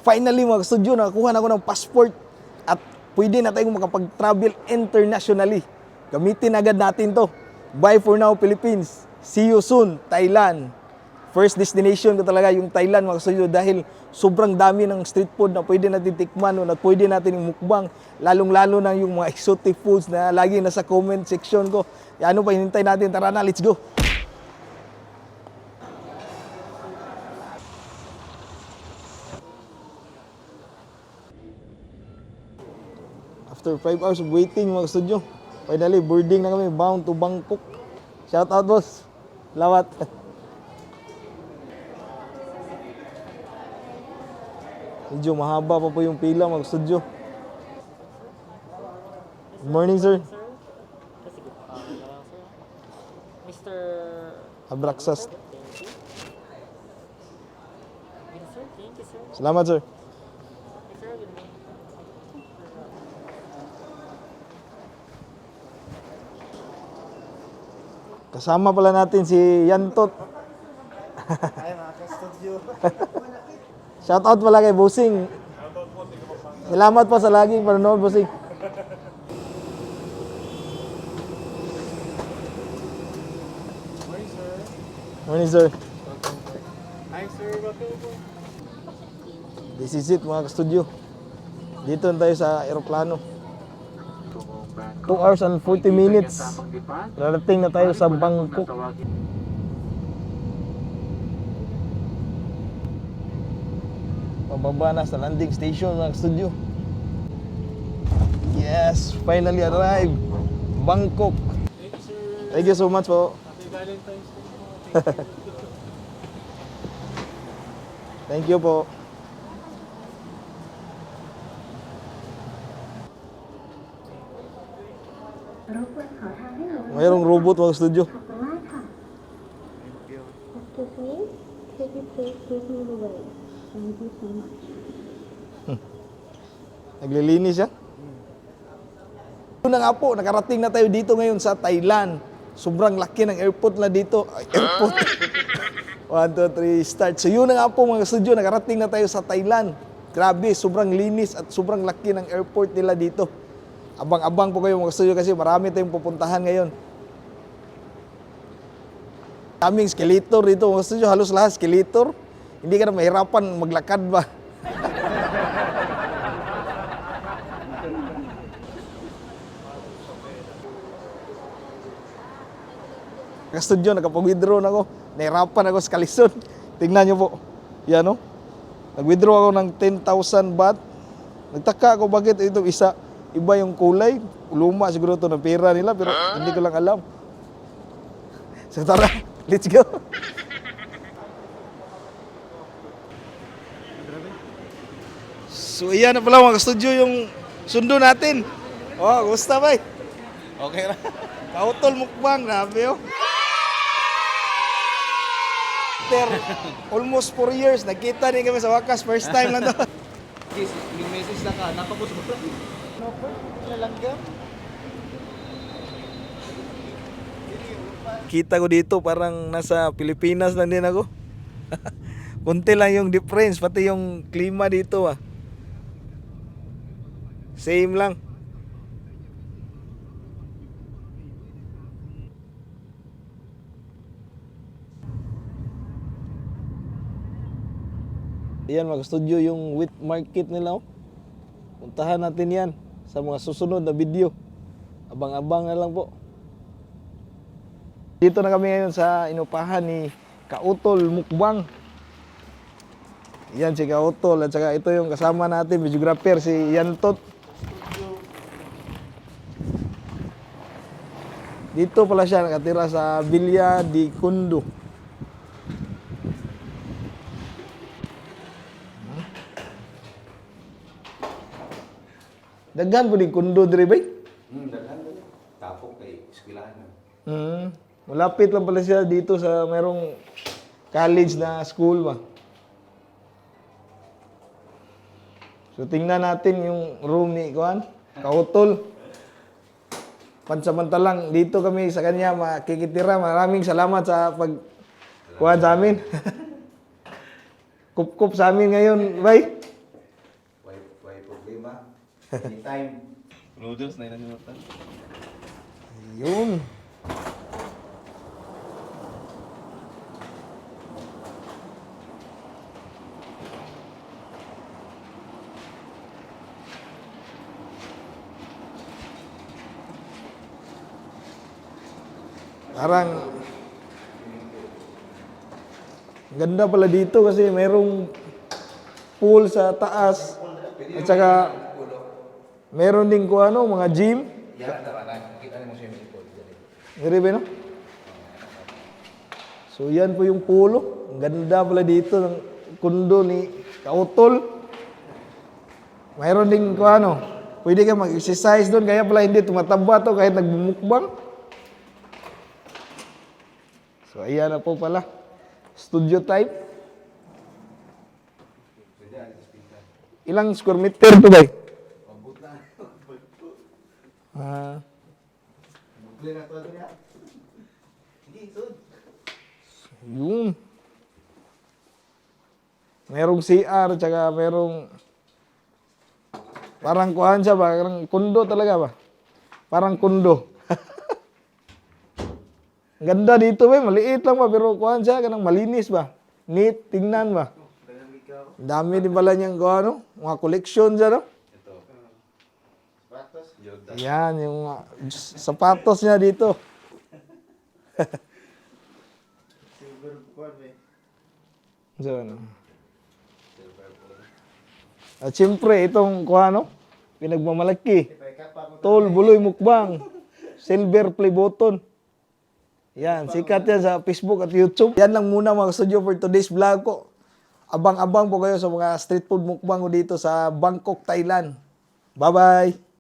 Finally mga studio, nakakuha na ako ng passport at pwede na tayong makapag-travel internationally. Gamitin agad natin to. Bye for now Philippines. See you soon Thailand. First destination ko talaga yung Thailand mga studio dahil sobrang dami ng street food na pwede natin tikman at pwede natin yung mukbang. Lalong-lalo na yung mga exotic foods na lagi nasa comment section ko. Ano pa hinintay natin? Tara na, let's go! After 5 hours of waiting mga studio, finally boarding na kami, bound to Bangkok. Shout out boss. Salamat. Medyo mahaba pa po yung pila mga studio. Good morning sir. Mr. Abraxas. Sir, thank you, sir. Salamat sir. Sir, good morning. Kasama pala natin si Yantot. Ay, mga ka-studio. Shout out pala kay Bossing. Salamat po sa laging panonood, Bossing. Morning, sir. Morning, sir. Hi, sir. Welcome po. This is it, mga ka-studio. Dito na tayo sa aeroplano. 2 hours and 40 minutes. Narating na tayo sa Bangkok. Pababa na sa landing station, mga ka-studio. Yes, finally arrived. Bangkok. Thank you, sir. Thank you so much po. Happy Valentine's Day po. Thank you po. Mayroong robot mga studio. Excuse me, could you please give me the way? Thank you so much. Naglilinis siya. Yun na nga po, nakarating na tayo dito ngayon sa Thailand. Sobrang laki ng airport na dito. Ay, airport. 1, 2, 3, start. So yun na nga po mga studio, nakarating na tayo sa Thailand. Grabe, sobrang linis at sobrang laki ng airport nila dito. Abang-abang po kayo mga studio kasi marami tayong pupuntahan ngayon. Daming skeletor dito mga studio, halos lahat skeletor. Hindi ka na mahirapan maglakad ba? Ka-studio, nakapag-withdraw na ako. Nahirapan ako sa Kalison. Tingnan nyo po. Yan o. Nag-withdraw ako ng 10,000 baht. Nagtaka ako bakit ito isa. Iba yung kulay. Luma siguro ito ng pera nila pero hindi ko lang alam. So tara, let's go. So iyan na pala mga ka-studio yung sundo natin. Oh, kumusta ba? Okay na. Kautol mukbang, grabe oh. After almost 4 years, nagkita din kami sa wakas. First time lang to. May message na ka. Napapos mo. No, nalanggam. Kita ko dito parang nasa Pilipinas lang din ako. Kunti lang yung difference, pati yung klima dito ah. Same lang. Ayan mga studio yung wheat market nila oh. Puntahan natin yan sa mga susunod na video. Abang-abang na lang po. Dito na kami ngayon sa inupahan ni Kautol Mukbang. Yan si Kautol at saka ito yung kasama natin, videographer si Yantot. Dito pala siya nakatira sa Villa di Kundo. Daghan po din kundo diri bay? Daghan ba? Tapok kay eskwelahan. Malapit lang pala siya dito sa merong college na school ba. So tingnan natin yung room ni Kuan, Kautol. Pansamantalang dito kami sa kanya makikitira. Maraming salamat sa pagkuha sa amin. Kup-kup sa amin ngayon, bay. Anytime. Noodles na inanimutan. Yun. Parang ganda pala dito kasi mayroong pool sa taas at saka meron din ko ano, mga gym. Yan, nakita mo swimming pool. Ngeri ba no? So yan po yung pool. Ang ganda pala dito ng kundo ni Kautol. Mayroon din ko ano, pwede ka mag-exercise doon kaya pala hindi tumataba to kahit nagbumukbang. So ayan na po pala. Studio type. Ilang square meter to ba? Bukli na to niya. Hindi, sud. Yun. Merong CR, tsaka merong parang kuhan siya ba? Parang kundo talaga ba? Parang kundo. Ganda dito ba? Maliit lang ba? Pero kuhan siya, kanang malinis ba? Neat, tingnan ba? Ang dami din pala niyang ano? Mga collection siya, no? Ito. Patos. Jordan. Yan, yung mga sapatos niya dito. Silver cord eh. So, ano? At siyempre, itong kuhano, pinagmamalaki. Tol, buloy, mukbang. Silver play button. Yan, sikat yan sa Facebook at YouTube. Yan lang muna mga studio for today's vlog ko. Abang-abang po kayo sa mga street food mukbang ko dito sa Bangkok, Thailand. Bye-bye!